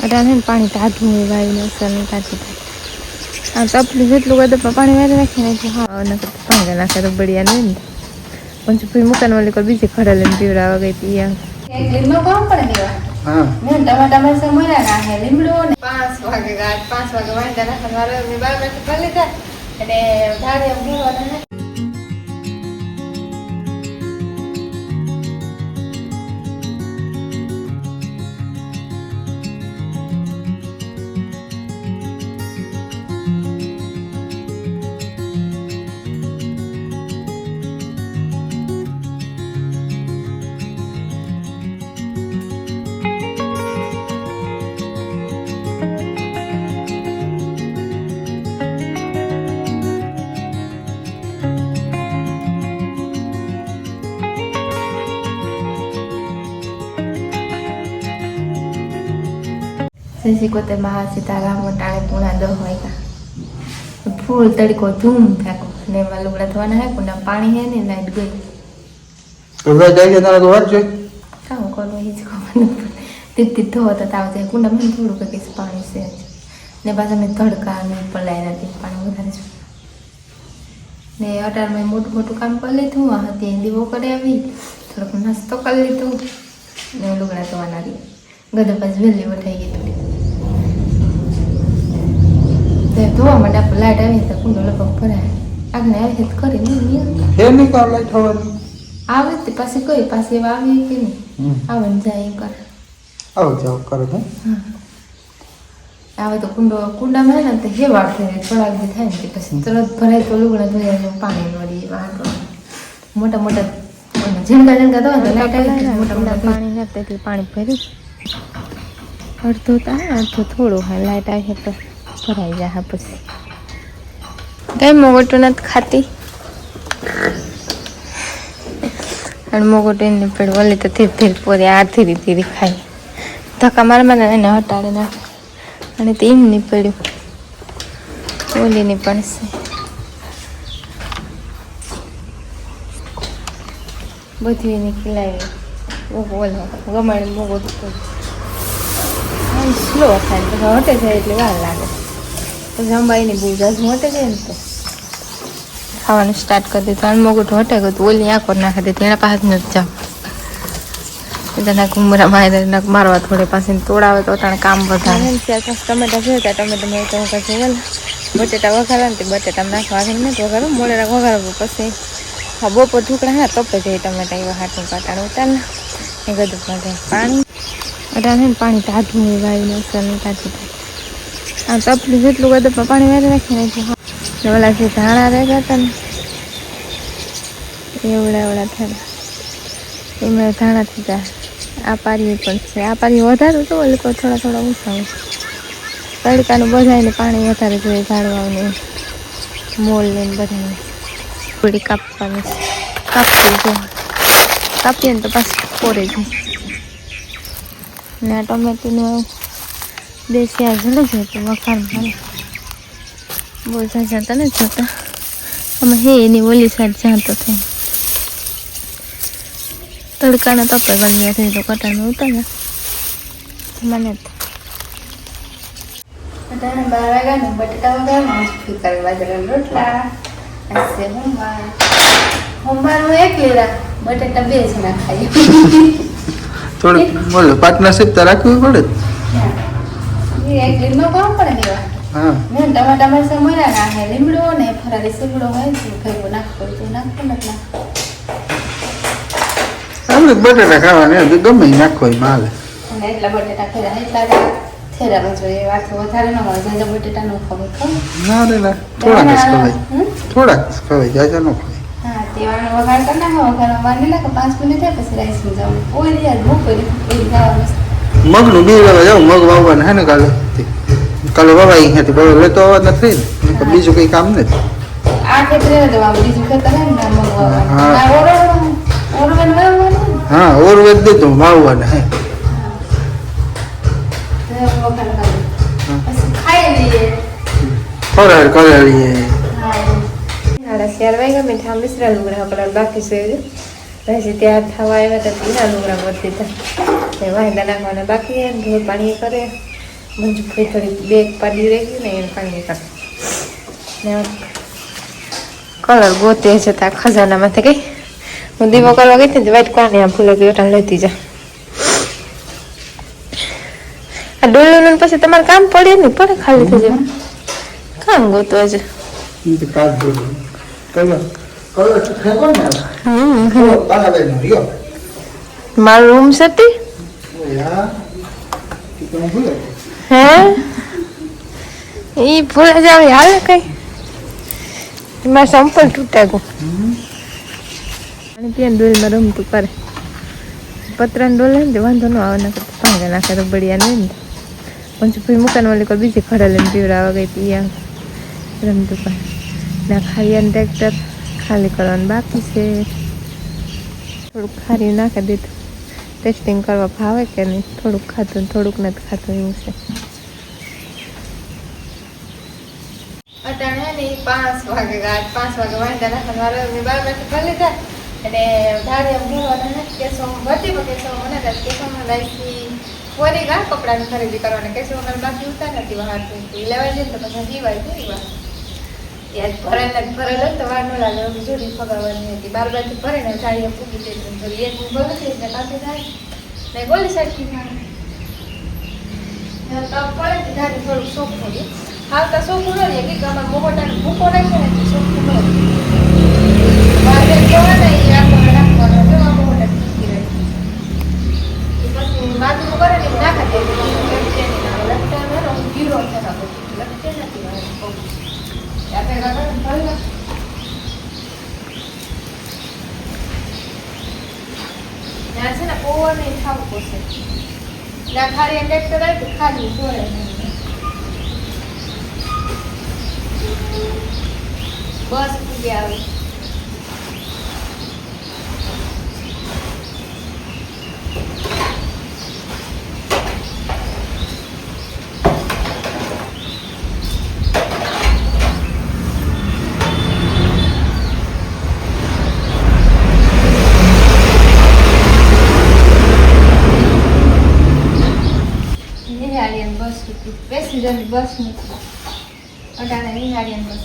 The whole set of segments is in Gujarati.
અટાણે પાણી તાજું વાળીને અસર તાજું થાય આ તપલું જેટલું ગદપમાં પાણી વાળી રાખીને એટલે હા ન પાણી નાખે તો બળિયા નહીં ને પછી ફરી મૂકાને વાળી કોઈ બીજી ખડા લઈને પીવડાવવા ગઈ હતી લીમડો કોણ પણ દેવા મેં ટમાટા સમોરા નાખે લીમડો ને 5 વાગે વાંડા નાખે મારે મેં 12 વાગે ભરી લીધા અને ધારે ભરવાના સિકોતે મહા સીતારામ ટાણે પૂણા 10 વાગ્યા ફૂલ તડકો ધૂમ થાકો ને એમાં લુગડા ધોવાના હે કુંડા પાણી હે ને લાઈટ ગઈ તો ભાઈ જાય તારા તો વાત છે કામ કરવું એ જ ખબર તીતી ધોવા તો તાવ જાય કુંડા માં થોડું કઈક પાણી છે ને પાછા મેં તડકા ને પલાય નથી પાણી વધારે છે ને 18 માં મોટું કામ કરી લીધું આ હતી દીવો કરી આવી થોડોક નાસ્તો કરી લીધું ને લુગડા ધોવાના રહી ગદા પાછ વહેલી ઉઠાઈ ગઈ થોડી ધોવા માટે આપણે લાઈટ આવી તો કુંડો લગભગ ભરાય આગળ આવી તો કરી નહીં હે નહીં કાર લાઈટ હવાની આવે તે પાછી કઈ પાછી એવા આવી કે નહીં આવે ને જાય એમ કરે આવો જાવ કરે હે આવે તો કુંડામાં હે ને તો હેવાળ થાય થોડાક દી થાય ને પછી તરત ભરાય તો લુગડા ધોયા પાણી વળી વાટો મોટા ઝીણકા ધોવા તો લાઈટ આવી મોટા પાણી નથી એટલે પાણી ભરી અડધો અડધો થોડું હા લાઈટ આવે તો ભરાઈ જાય પછી કઈ મોગોટું નથી ખાતી અને મોગોટું એને પેડ ઓલી તો ધીરે ધીરે પોરે આ ધીરે ધીરે ખાઈ ધક્કા મારવાના એને હટાડી નાખે અને તે એમ નહીં પડ્યું ઓલીની પણ છે બધી એની ખીલાવી ઓલો ગમાડી મોગોટું સ્લો થાય તો હટે જાય એટલે વાર લાગે પછી અંબાઈની બહુ જાજુ હટે જાય ને તો ખાવાનું સ્ટાર્ટ કરી દીધું અને મોગું હટે ગયું તો ઓલી આંખો નાખી દીધી એના પાસે નથી જાવ એટલે ઘુમરા મારે મારવા થોડે પાસે તોડાવે તો તાણે કામ વધારે ટમેટા જોયા ટમેટા મેં તો પછી બોલે બટેટા વઘારા ને તે બટેટા નાખવા નથી વઘારો મોડેરા વઘારવું પછી હા બપોર ઢુકડા હા તપે જાય ટમેટા એવા હાથનું કાટાનું ઉતાર ને એ ગદું જાય પાણી અટાણે પાણી તાજું વાળીને અસર તાજું થાય આ તપલું જેટલું ગદપમાં પાણી વાળી રાખીને એટલે ઓલા જે ધાણા રહેતા હતા ને એવડા થયા એમાં ધાણા થઈ જાય આ પારી પણ છે આ પારી વધારે તો ઓલી થોડા ઓછા હોય તડકાનું બધાને પાણી વધારે જોઈએ ઝાડવાને મોલ લઈને બધાને થોડી કાપવાની કાપીએ ને તો પાછી પોરે જાય ને આ ટમેટીનું દેશી આ જડે છે તો વખાણ બહુ જાતા નથી જોતા અમે હે એની ઓલી સાઈડ જાતો થઈ તડકાને તપે ગરમી થઈ તો કટાને ઉતારે મને તો 12 વાગ્યાનું બટેટા વગાડવાનું ફીકર બાજરાના રોટલા હશે સોમવાર હું એકલી રાખ બટેટા 2 જણા ખાઈ થોડું બોલો પાર્ટનરશિપ તો રાખવી પડે એક લીમડો કોણ પણ દેવા હા મેં ટમાટા સમોરા નાખે લીમડો ને ફરારી લીમડો હોય છે ભેગું નાખો તો નાખો નથી આપણે બટેટા ખાવાને ગમે નાખો હાલે અને એટલા બટેટા ખેરા એટલા થેરામાં જોઈએ વાત વધારે ન મળે જાજા બટેટા ન ખવાય ના રે ના થોડાક જ ખવાય જાજા ન ખવાય હા તેવાનો વઘાર કરી નાખો વઘારમાં વાર નહીં લાગે 5 મિનિટ થાય પછી રાઈસમાં જવાનું ઓલી યાર ભૂખ કરી જવાનું મગનું બી લેવા જાવ મગ વાવવાના હે ને કાલે વાવાઈ અહીંયાથી બરોબર લેતો આવવા નથી ને બીજું કઈ કામ નથી આ ખેતરે જવા બીજું ખેતર હે ને મગ વાવવાનું ઓરવેન વાવવાનું હા ઓરવેન દીધું વાવવાના હે વઘાર કરી પછી ખાઈ લઈએ ફરાર કરી લઈએ 4 વાગ્યા મેં થા મિશ્રા લુગડા કલર બાકી છે પછી ત્યાં થવા આવ્યા તો પીના લુગડા ભરતી હતા તે વાંદા નાખવાના બાકી ધોળ પાણી કરે મંજુ ભાઈ થોડી બેગ પાડી રહી ગઈ ને એને પાણી કાઢ ને કલર ગોતે છે ત્યાં ખજાનામાંથી કઈ હું દીવો કરવા ગઈ હતી વાઈટ કાને ફૂલો ગયો લેતી જા આ ડોલું પછી તમારે કામ પડે ને પડે ખાલી થઈ જાય કામ ગોતો છે મારો રૂમ છે હે ઈ ભૂલા જાવ હાલે કઈ મારે સંપલ તૂટા ગયો અને ત્યાં ડોલમાં રમતું કરે પતરાને ડોલે ને વાંધો ન આવે ના કરતા પાણી નાખે તો બળિયા નહીં ને પછી ફરી મુકાન વાળી કોઈ બીજી ખડા લઈને પીવડાવવા ગઈ હતી ત્યાં રમતું કરે ના ખાલી ટ્રેક્ટર ખાલી કરવાનું બાકી છે થોડુંક ખારી નાખી દીધું ટેસ્ટિંગ કરવા ભાવે કે નહીં થોડુંક ખાતું થોડુંક નથી ખાતું એવું છે અટાણે ને 5 વાગે 5 વાગે વાંધા નાખે મારે 12 વાગે ભલે જાય અને ધારે ભરવાના નથી કેસો ભરતી વખતે કેસો મને કેસોમાં લાઈથી ફરી ગા કપડાની ખરીદી કરવાના કેસોમાં બાકી ઉતા નથી બહાર લેવા જઈએ તો પછી જીવાય થઈ વાર યાદ ભરેલ તો વાર ન લાગે જોડી ફગાવવાની હતી 12 વાગે ભરે ને સાડી ફૂકી થઈ થોડી એક ભલે છે એટલે કાપી જાય ને ગોલી સાઈડથી મારે તો પડે ધારે થોડું સોપ હોય હાલતા સોપ ઉડે કે ગામમાં મોકોટાને મૂકો નાખે ને સોપ ઉડે બારે કેવા ને એ આપણે રાખવાનો જો આ મોકોટા ફૂકી રહે એ પછી બાજુ કરે ને નાખે દે લગતા ને ગીરો છે ના લગતે નથી આપણે ગાગર ભરી નાખ ના છે ને પોવર ને ખાવું પડશે ના ખાલી ટ્રેક્ટર આવી તો ખાલી જોડે બસ પૂરી આવી પેસેન્જરની બસ નથી અટાણે નિહાળીને બસ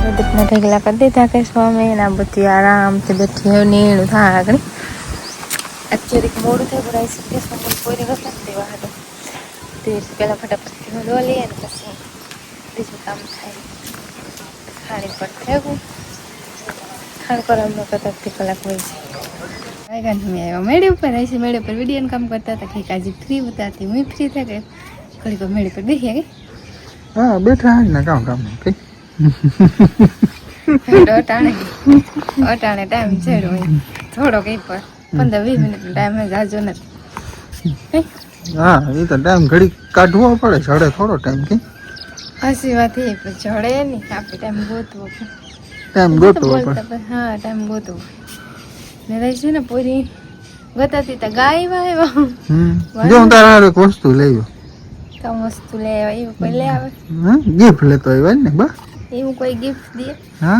બધું ઢગલા કરી દીધા કે સ્વામી એના બધી આરામથી બેઠી હોય નીણું થાય આગળ અત્યારે મોડું થઈ ભરાય છે કે સ્વામી કોઈ વખત દેવા હતું તે પહેલાં ફટાફટ ધોવા લઈએ ને પછી બીજું કામ થાય ખાણી પર થયું ખાણ કરવામાં કરતા અડધી કલાક હોય છે આવ્યા મેળે ઉપર આવી છે મેળે ઉપર વિડીયોનું કામ કરતા હતા કંઈક આજે ફ્રી બતાતી હું ફ્રી થઈ ગઈ ઘડી પર મેળે પર બેસી ગઈ હા બેઠા ને કામ કઈ અટાણે ટાઈમ છે થોડો કઈ પર 15-20 મિનિટનો ટાઈમ જ આજો નથી હા એ તો ટાઈમ ઘડી કાઢવો પડે જડે થોડો ટાઈમ કે હસી વાત એ પણ જડે નહીં આપણે ટાઈમ ગોતવો પડે હા ટાઈમ ગોતવો ને રહી છે ને પૂરી ગતાતી તો ગાય વાય જો તારા એક વસ્તુ લેવો તો વસ્તુ લેવા એવું કોઈ લે આવે ગિફ્ટ લેતો આવ્યા ને બા એવું કોઈ ગિફ્ટ દે હા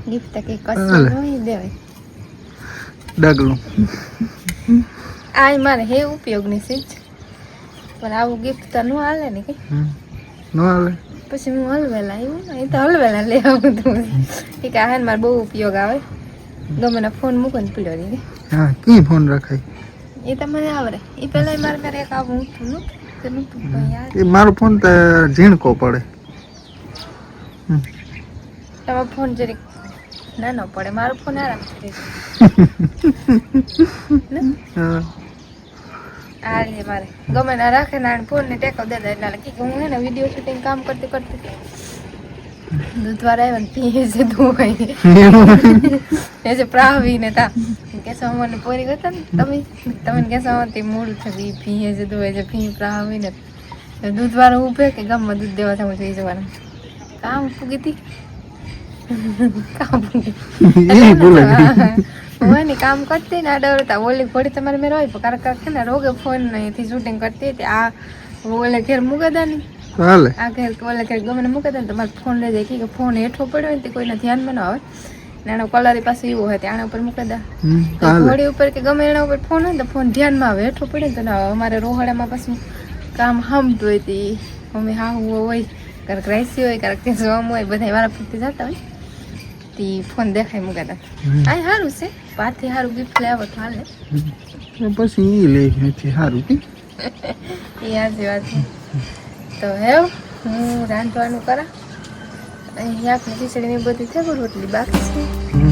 ગિફ્ટ તો કઈ કશું નહીં દેવાય ડગલું આ મારે હે ઉપયોગની છે પણ આવું ગિફ્ટ તો ન હાલે ને કઈ નો હાલે પછી હું હલવેલા આવ્યું ને એ તો હલવેલા લઈ આવું તું એ કે આ મારે બહુ ઉપયોગ આવે ગમે ના ફોન મૂકો ને પીડો દે હા કી ફોન રખાય એ તો મને આવડે એ પેલા મારે એક આવું ઊંઠું એ મારો ફોન તો ઝીણકો પડે તમારો ફોન જરીક નાનો પડે મારો ફોન આરામ કરે આ લે મારે ગમે ના રાખે ના ફોન ને ટેકો દે દે એટલે કે હું હે ને વિડિયો શૂટિંગ કામ કરતી કરતી દૂધવાળા આવ્યા ને પીએ છે ધોવાઈ એ જે પ્રાવીને તા કે સોમને પોરી ગતા ને તમે કે સોમથી મૂળ થઈ પીએ છે ધોવાઈ છે પી પ્રાવીને દૂધવાળો ઉભે કે ગામમાં દૂધ દેવા જવું જોઈ જવાનું કામ પૂગી હતી કામ એ બોલે હું એની કામ કરતી ને આડા હતા ઓલી ઘોડી તમારે મેં રહી પણ કારક કારક ને રોગે ફોન અહીંથી શૂટિંગ કરતી હતી આ ઓલે ઘેર મૂકતા નહીં ચાલે આ ઘેર ઓલે ઘેર ગમે મૂકતા ને તો મારે ફોન લઈ જાય કે ફોન હેઠો પડ્યો ને તે કોઈના ધ્યાનમાં ન આવે ને એનો કલર પાસે એવો હોય આના ઉપર મૂકી દે ઘોડી ઉપર કે ગમે એના ઉપર ફોન હોય ને તો ફોન ધ્યાનમાં આવે હેઠો પડે ને તો ના આવે અમારે રોહડામાં પાછું કામ સાંભળતું હોય તે મમ્મી હા હું હોય ક્યારેક રાઈસી હોય ક્યારેક તે જોમ હોય બધા વાળા ફૂટતી જતા હોય તે ફોન દેખાય મૂકાતા આ સારું છે પાથી સારું ગિફ્ટ લેવો તો હાલે પછી એ લે નથી સારું કે એ સાચી વાત છે તો હે હું રાંધવાનું કરા અહીં શાક ને ખીચડી ને બધી થઈ ગયું રોટલી બાકી છે